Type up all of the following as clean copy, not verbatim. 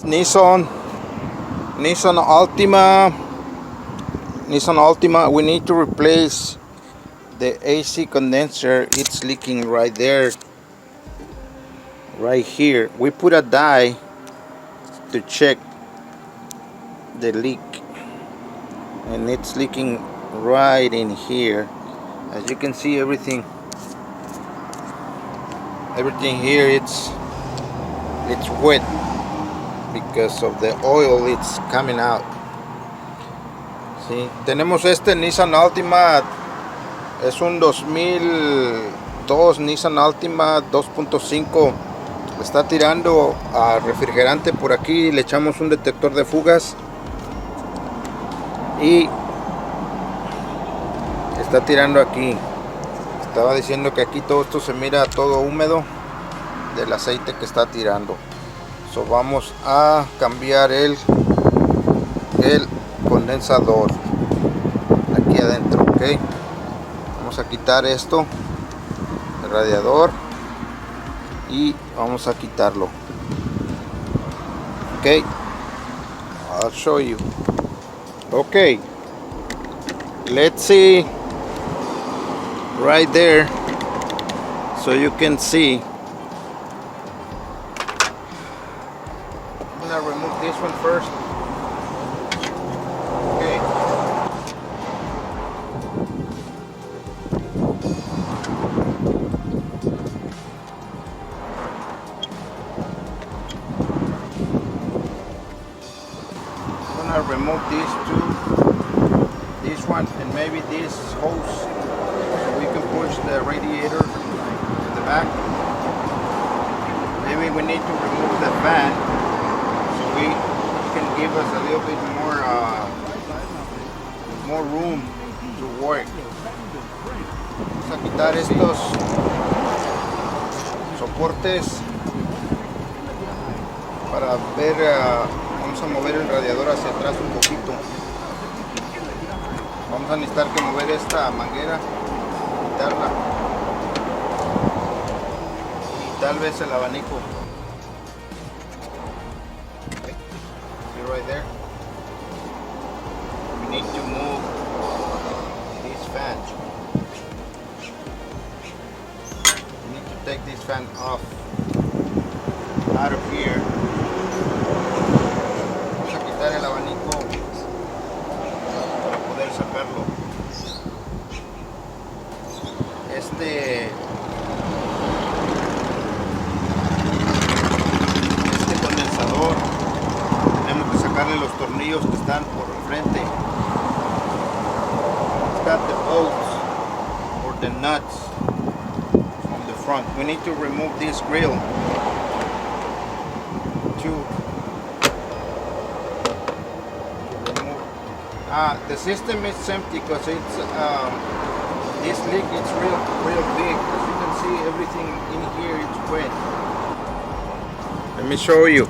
Nissan Altima. We need to replace the AC condenser. It's leaking right there, right here. We put a dye to check the leak, and it's leaking right in here. As you can see, everything here, it's wet because of the oil. It's coming out. Sí, tenemos este Nissan Altima. Es un 2002 Nissan Altima 2.5. Está tirando a refrigerante por aquí. Le echamos un detector de fugas y está tirando aquí. Estaba diciendo que aquí todo esto se mira todo húmedo del aceite que está tirando. So, vamos a cambiar el condensador aquí adentro. Ok, vamos a quitar esto, el radiador, y vamos a quitarlo. Ok, I'll show you. Ok, let's see right there so you can see. I'm gonna remove this one first. Okay. I'm gonna remove these two, this one, and maybe this hose, so we can push the radiator to the back. Maybe we need to remove the fan so we can give us a little bit more room to work. Vamos a quitar estos soportes para ver. Vamos a mover el radiador hacia atrás un poquito. Vamos a necesitar que mover esta manguera, quitarla, y tal vez el abanico. Okay. See right there? We need to move this fan. We need to take this fan off out of here. Vamos a quitar el abanico para poder sacarlo. Este condensador tenemos que sacarle los tornillos que están por enfrente. It's got the bolts or the nuts from the front. We need to remove this grill to remove. The system is empty because it's this leak is real big. As you can see, everything in here is wet. Let me show you.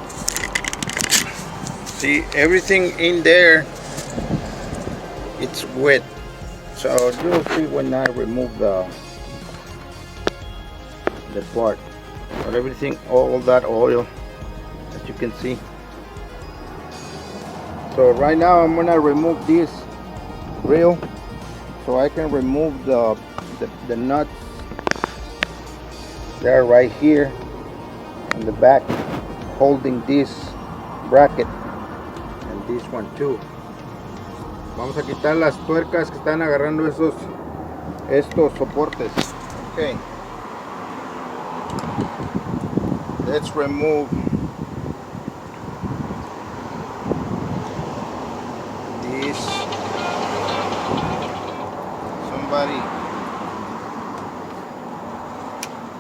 See, everything in there, it's wet. So you'll see when I remove the part. But everything, all that oil, as you can see. So right now I'm gonna remove this grill so I can remove the nuts. They're right here on the back, holding this bracket, and this one too. Vamos a quitar las tuercas que están agarrando estos soportes. Okay. Let's remove this. Somebody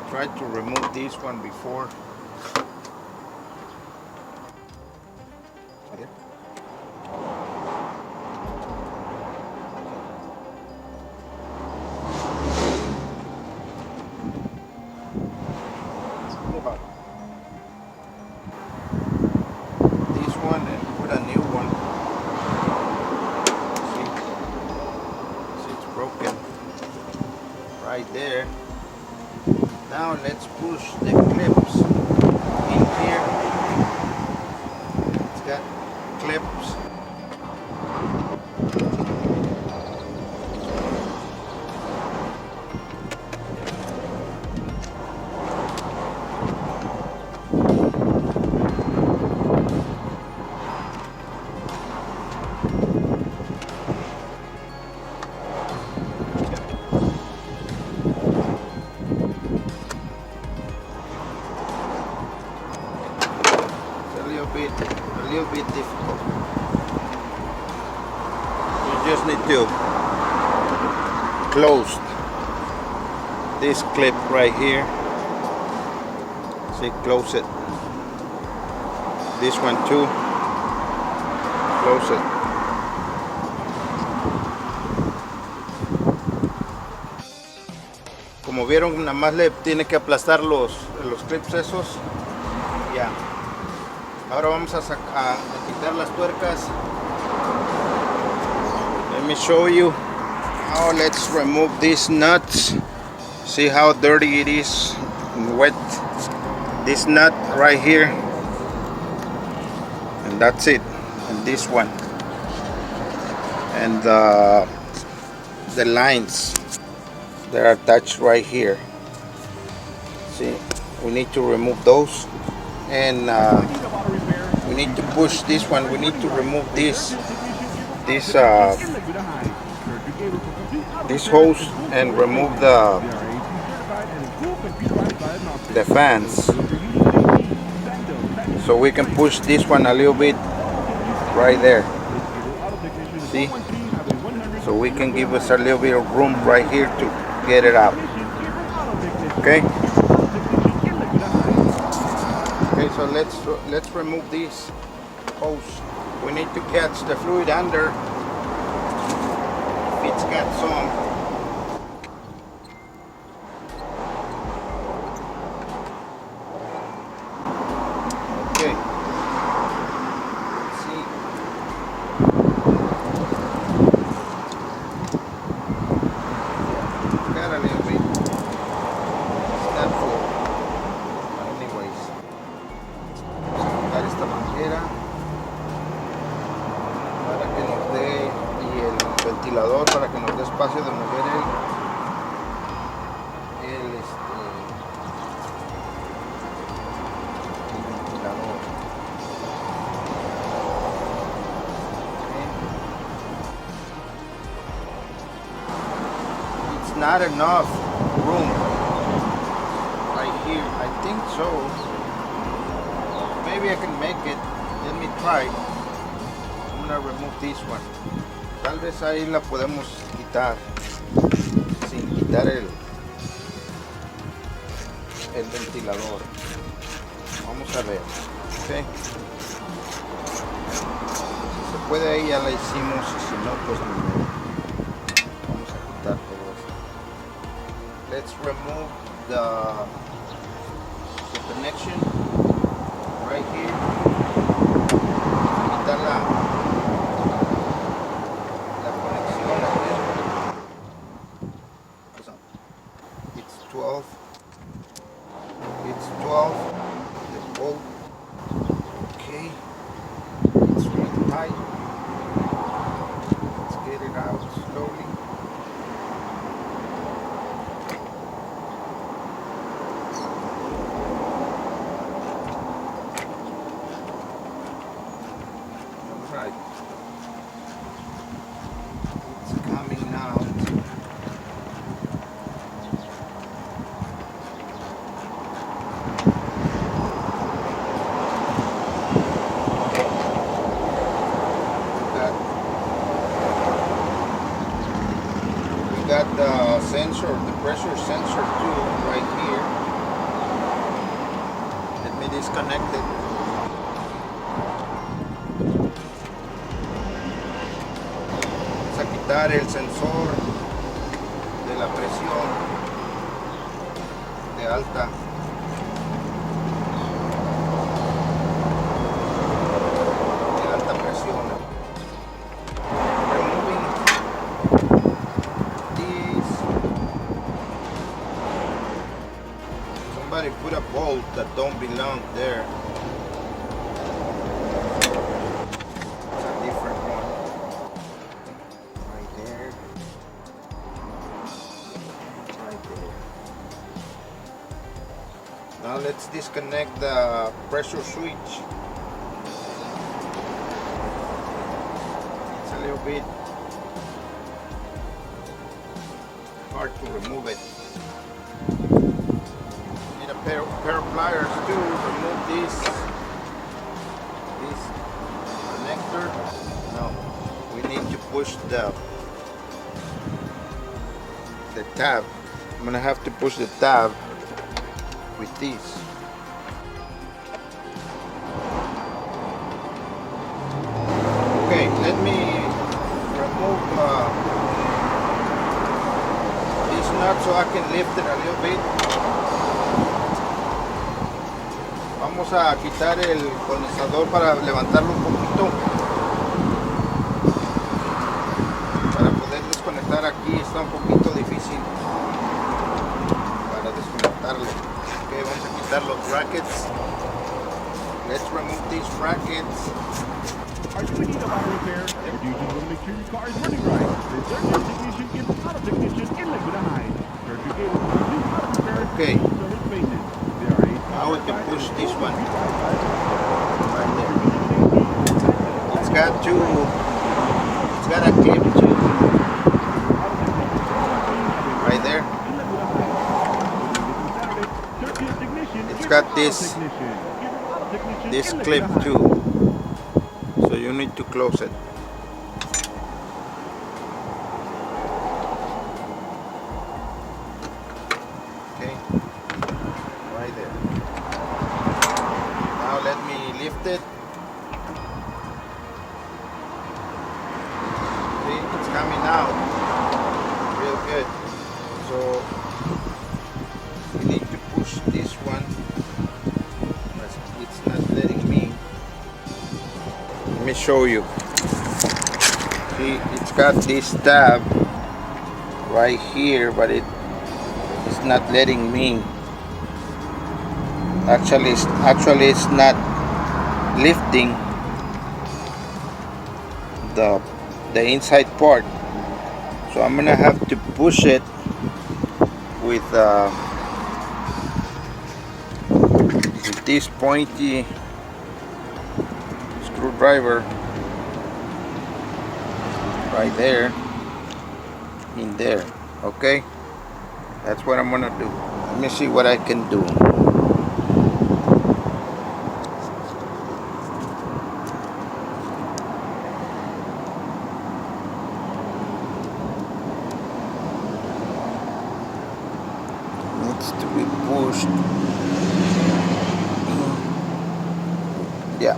tried to remove this one before. This one and put a new one. See, it's broken right there. Now let's push the clips in here clips. A little bit difficult. You just need to close this clip right here. See, close it. This one too. Close it. Como vieron, nada más le tiene que aplastar los clips esos. Ya. Ahora vamos a quitar las tuercas. Let me show you. Now let's remove these nuts. See how dirty it is and wet. This nut right here. And that's it. And this one. And the lines that are attached right here. See, we need to remove those. And we need to push this one. We need to remove this hose and remove the fans, so we can push this one a little bit right there. See, so we can give us a little bit of room right here to get it out. Okay. Okay, so let's remove this hose. We need to catch the fluid under. If it's got some. Okay. Let's see. Got a little bit. It's not full. Anyways. Esta manguera para que nos dé, y el ventilador para que nos dé espacio de mover el ventilador. Okay. It's not enough room right here. I think so. Maybe I can make it. Let me try. I'm gonna remove this one. Tal vez ahí la podemos quitar sin quitar el ventilador. Vamos a ver. Okay. Si se puede ahí ya la hicimos, y si no pues no. Vamos a quitar todo esto. Let's remove the connection right here. Quitar la conexión aquí. It's 12. It's 12. The bolt. Okay. It's really high. Let's get it out slowly. It's coming out. We got the sensor, the pressure sensor too, right here. Let me disconnect it. Quitar el sensor de la presión de alta. Presión. Removing this. Somebody put a bolt that don't belong there. Now let's disconnect the pressure switch. It's a little bit hard to remove it. Need a pair of pliers to remove this connector. Now we need to push the tab. I'm gonna have to push the tab with this. Okay, let me remove this nut so I can lift it a little bit. Vamos a quitar el condensador para levantarlo un poquito. Para poder desconectar aquí está un poquito difícil para desconectarlo. Okay, vamos a quitar los brackets. Let's remove these brackets. Are you in need of auto repair? If you want to make sure your car is running right, then Circuit Technician is Auto Technician in Lakewood High. Circuit Gable will do auto repair. Okay. Service spaces. There are 8 Now we can push this one right there. It's got a clip too. Right there. It's got this clip too. So you need to close it. Okay. Right there. Now let me lift it. See, it's coming out real good. So you need to push this one. It's not letting me. Let me show you. See, it's got this tab right here, but it's not letting me. Actually it's not lifting the inside part. So I'm gonna have to push it with this pointy screwdriver right there, in there. Okay, that's what I'm gonna do. Let me see what I can do. Needs to be pushed. Yeah,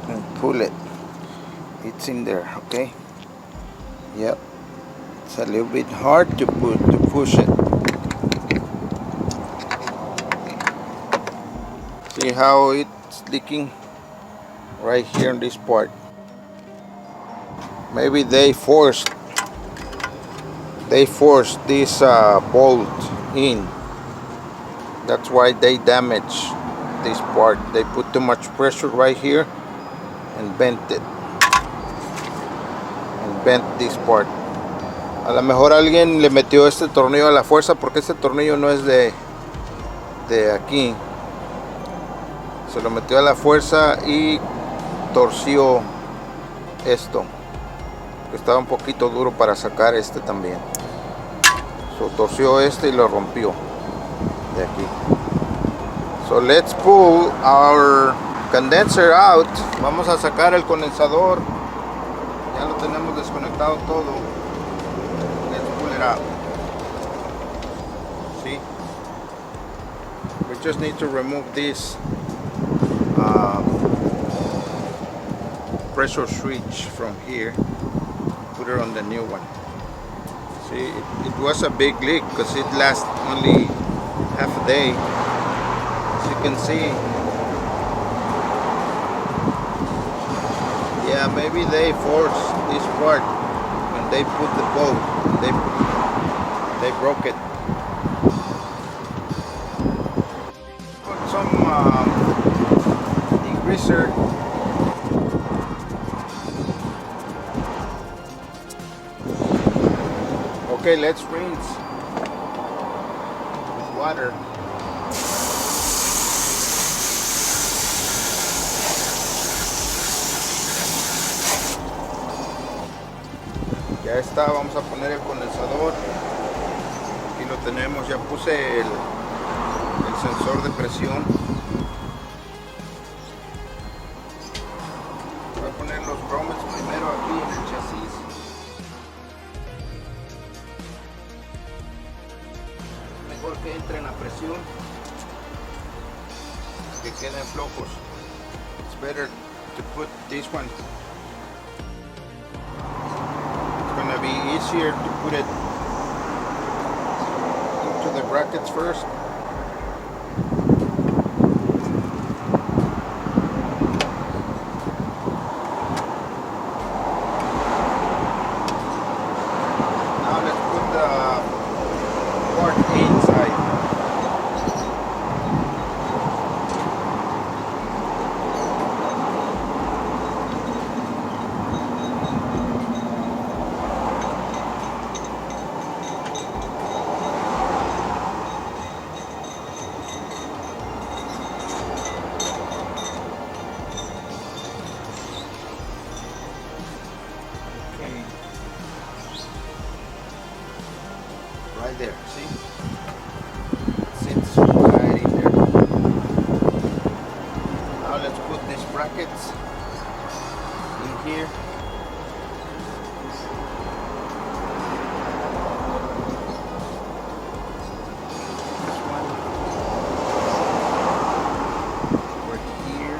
and pull it. It's in there. Okay. Yep. It's a little bit hard to push it. See how it's leaking right here in this part. Maybe they forced this bolt in. That's why they damaged this part. They put too much pressure right here and bent it. And bent this part. A lo mejor alguien le metió este tornillo a la fuerza, porque este tornillo no es de aquí. Se lo metió a la fuerza y torció esto, que estaba un poquito duro para sacar este también. So, torció este y lo rompió de aquí. So let's pull our condenser out. Vamos a sacar el condensador. Ya lo tenemos desconectado todo. Let's pull it out. See? We just need to remove this pressure switch from here. Put it on the new one. See, it was a big leak because it lasts only half a day. As you can see. Yeah, maybe they forced this part when they put the bolt. They broke it. Put some degreaser. Okay, let's rinse with water. está, vamos a poner el condensador. Aquí lo tenemos, ya puse el sensor de presión. Voy a poner los grommets primero aquí en el chasis. Mejor que entren a presión, que queden flojos. It's better to put this one. It's gonna be easier to put it into the brackets first. Now let's put the part inside. Right there, see? It sits right in there. Now let's put these brackets in here. This one right here.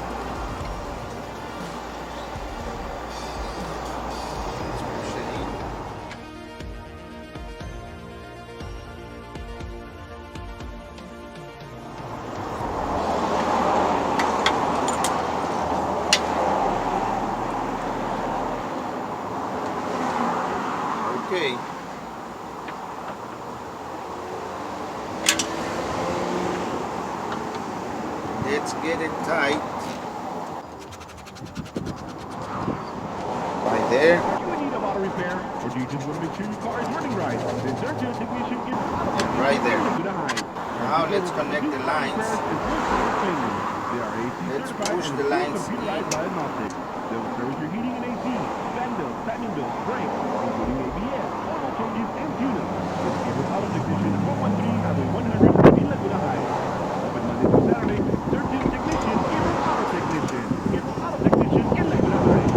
Let's push it in. Okay. Let's get it tight. Right there. You would need a auto repair, or do you just want to make sure your car is running right? Then search your technician in Right there. to the high. Now let's connect the lines. They are AC Let's certified push and the fully lines computerized diagnostics. They will service your heating and AC, fan bills, timing bills, brakes, including ABS, oil changes, and tune-ups. Visit Gabriel Auto Technician at 413 Highway 100 in Laguna Heights. Open Monday through Saturday. Search your technician, Gabriel Auto Technician. Gabriel Auto Technician in Laguna Heights.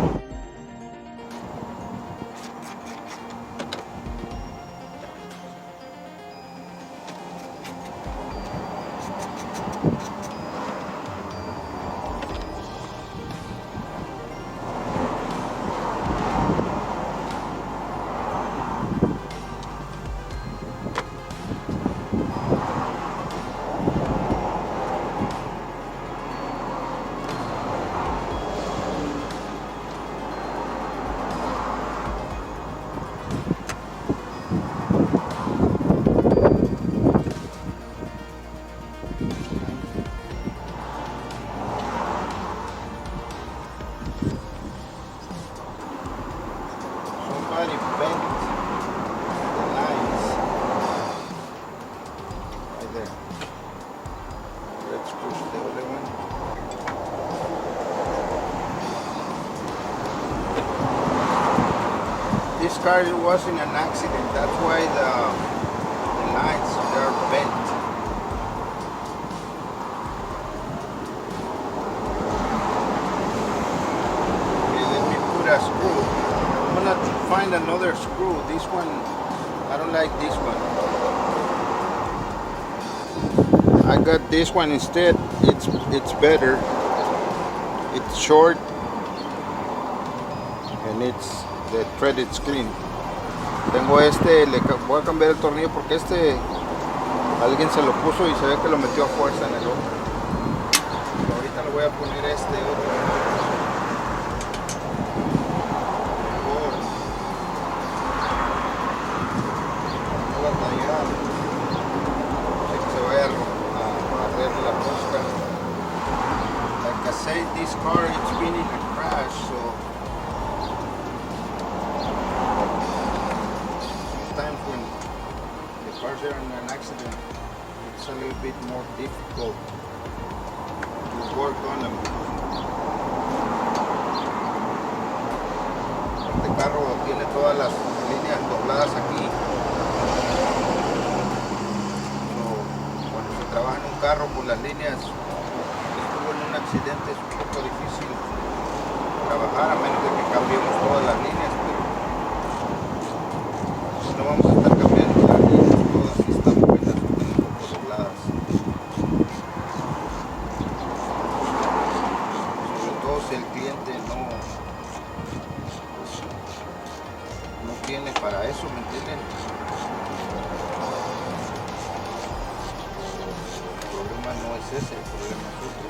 Somebody bent the lines. Right there. Let's push the other one. This car was in an accident. That's why the lines are bent. Okay, let me put a screw. I'm gonna find another screw. This one, I don't like this one. I got this one instead. It's better. It's short and it's the thread is clean. Tengo este, voy a cambiar el tornillo porque este alguien se lo puso y se ve que lo metió a fuerza en el otro. Ahorita le voy a poner este otro. Like I said, this car it's been in a crash, so sometimes when the cars are in an accident, it's a little bit more difficult to work on them. Este carro tiene todas las líneas dobladas aquí. Cuando se trabaja en un carro con las líneas, estuvo en un accidente, es un poco difícil trabajar a menos de que cambiemos todas las líneas, pero no vamos a estar cambiando las líneas todas si están buenas o están un poco dobladas. Sobre todo si el cliente no tiene para eso, ¿me entienden? El problema no es ese, el problema es otro.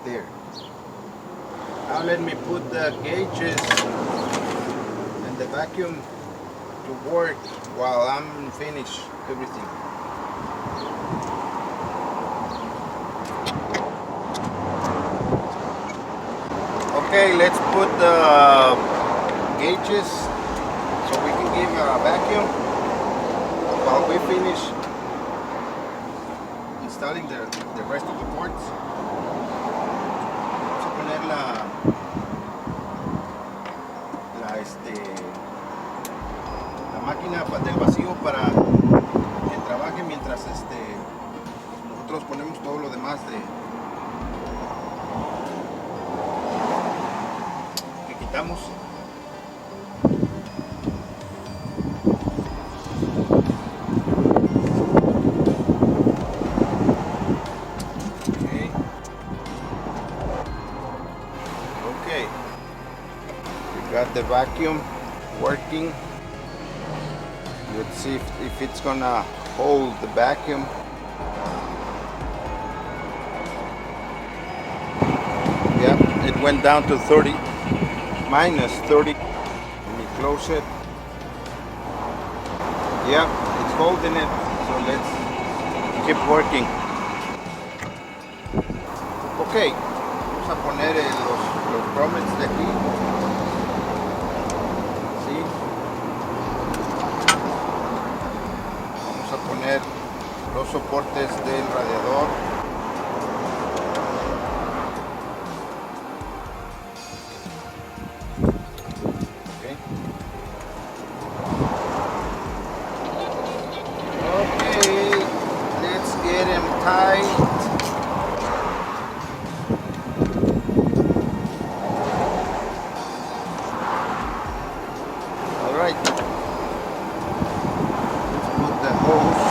There. Now let me put the gauges and the vacuum to work while I'm finished everything. Okay, let's put the gauges so we can give a vacuum while we finish installing the rest of the parts. La máquina del vacío para que trabaje mientras nosotros ponemos todo lo demás que quitamos. Got the vacuum working. Let's see if it's gonna hold the vacuum. Yeah, it went down to 30, minus 30. Let me close it. Yeah, it's holding it. So let's keep working. Ok, vamos a poner los grommets de aquí. Poner los soportes del radiador. Okay, let's get them tight. All right. Let's put the hose.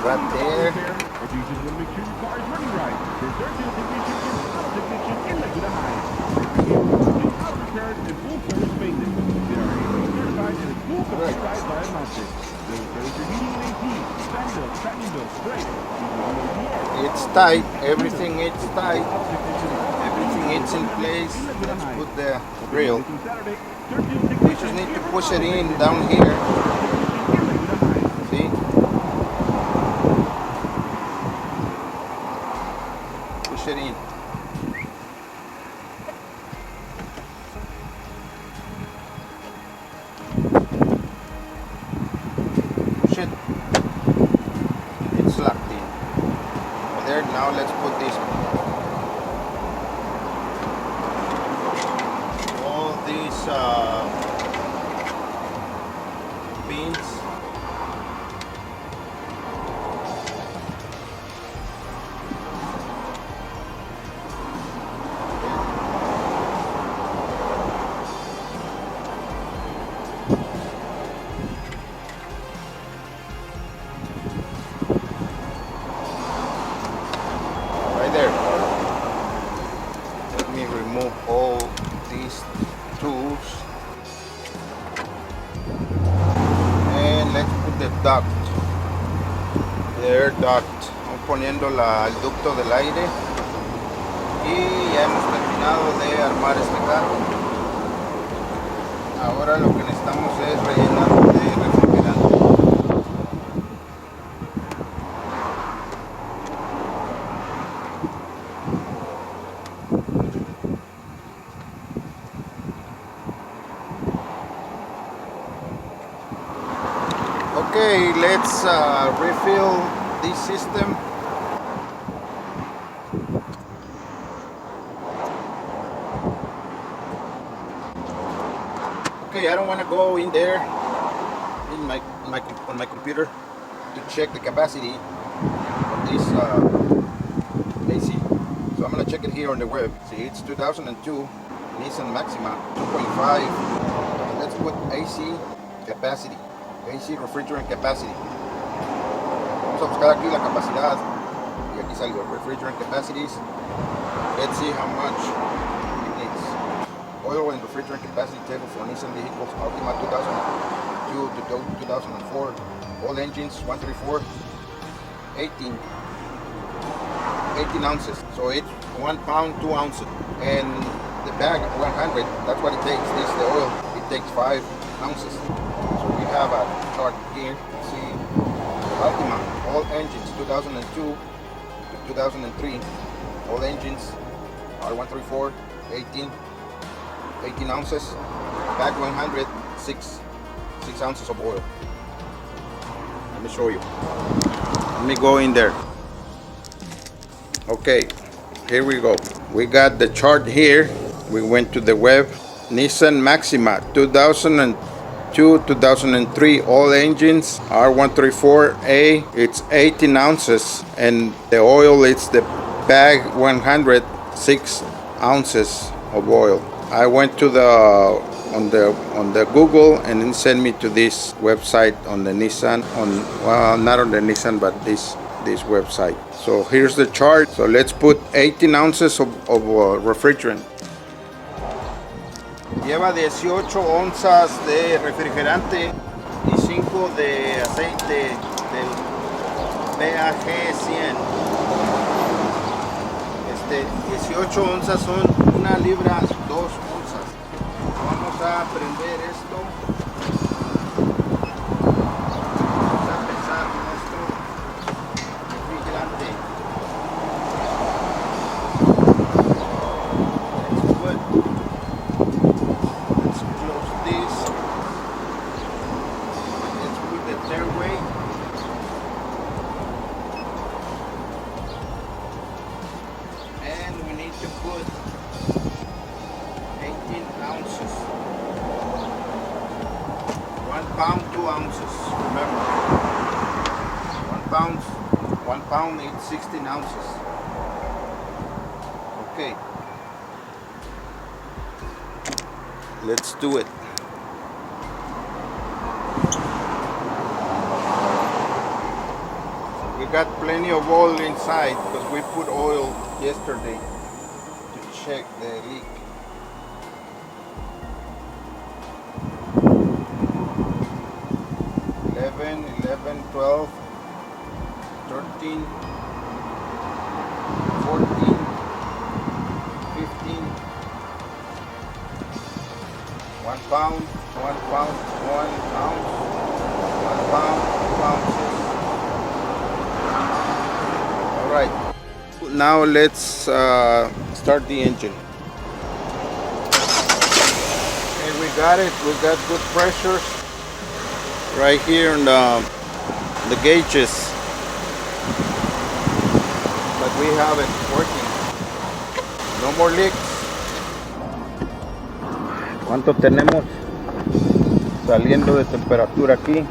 Right there. If you just want to make sure your car is running right, the Sergio technician is auto technician in Laguna High. They auto repairs and full service maintenance. They are AV certified and full computerized diagnostics. They will service your heating and AC, fan bills, tracking bills, brakes, it's tight. Everything is tight. Everything is in place. Let's put the grill. We just need to push it in down here. See? Push it in. Push it. It's locked in. There. Now let's put this. All these pins. duct. The air duct. Vamos poniendo el ducto del aire. Y ya hemos terminado de armar este carro. Ahora lo que necesitamos es rellenar de refrigerante. Okay, let's refill this system. Okay, I don't want to go in there on my computer to check the capacity of this AC. So I'm gonna check it here on the web. See, it's 2002 Nissan Maxima 2.5. Let's put AC capacity. AC refrigerant capacity. Vamos a buscar aquí la capacidad y aquí salió refrigerant capacities. Let's see how much it needs. Oil and refrigerant capacity table for Nissan vehicles Altima 2002 to 2004. All engines 134, 18 ounces. So it's 1 pound 2 ounces. And the bag 100, that's what it takes. This the oil. It takes 5 ounces. So we have a chart here. See, Altima, all engines 2002 to 2003. All engines are 134, 18 ounces. Bag 100, 6 ounces of oil. Let me show you. Let me go in there. Okay, here we go. We got the chart here. We went to the web. Nissan Maxima 2002-2003, all engines are 134A. It's 18 ounces, and the oil, it's the bag 100, 6 ounces of oil. I went to on the Google and then sent me to this website on the Nissan, well, not on the Nissan, but this website. So here's the chart. So let's put 18 ounces of refrigerant. Lleva 18 onzas de refrigerante y 5 de aceite del BAG 100. 18 onzas son 1 libra 2 onzas. Vamos a prender esto. Vamos a pesar nuestro refrigerante. Let's close this. Let's put the third way. And we need to put 18 ounces. 1 pound 2 ounces. Remember, 1 pound is 16 ounces. Okay. Let's do it. We got plenty of oil inside because we put oil yesterday to check the leak. 11, 12, 13, 14, 15. 1 pound, 1 pound, 1 ounce, 1 pound, 2 ounces. All right. Now let's start the engine. Okay, we got it. We got good pressures right here in the gauges. But we have it working. No more leaks. ¿Cuánto tenemos saliendo de temperatura aquí?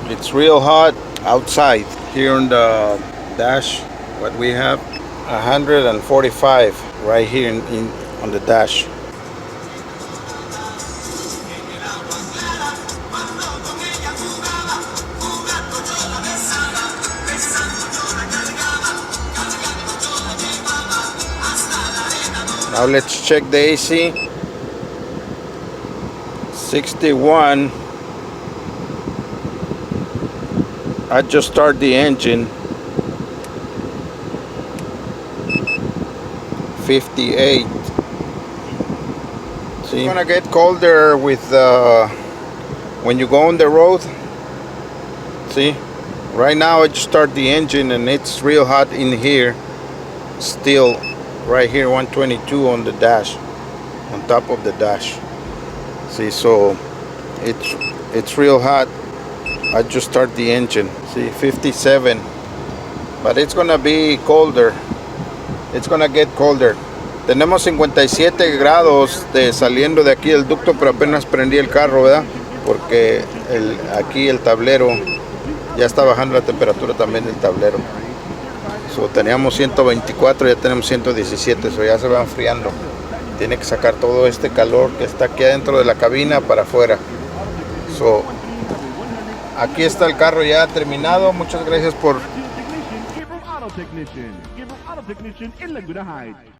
It's real hot outside. Here on the dash, what we have, 145 right here on the dash. Now let's check the AC. 61. I just start the engine. 58. See, it's gonna get colder with when you go on the road. See, right now I just start the engine and it's real hot in here. Still, right here, 122 on the dash, on top of the dash. See, so it's real hot. I just start the engine. See, 57, but it's gonna be colder. It's gonna get colder. Tenemos 57 grados saliendo de aquí del ducto, pero apenas prendí el carro, ¿verdad? Porque aquí el tablero ya está bajando la temperatura también del tablero. So, teníamos 124, ya tenemos 117, so ya se va enfriando. Tiene que sacar todo este calor que está aquí adentro de la cabina para afuera. So, aquí está el carro ya terminado. Muchas gracias por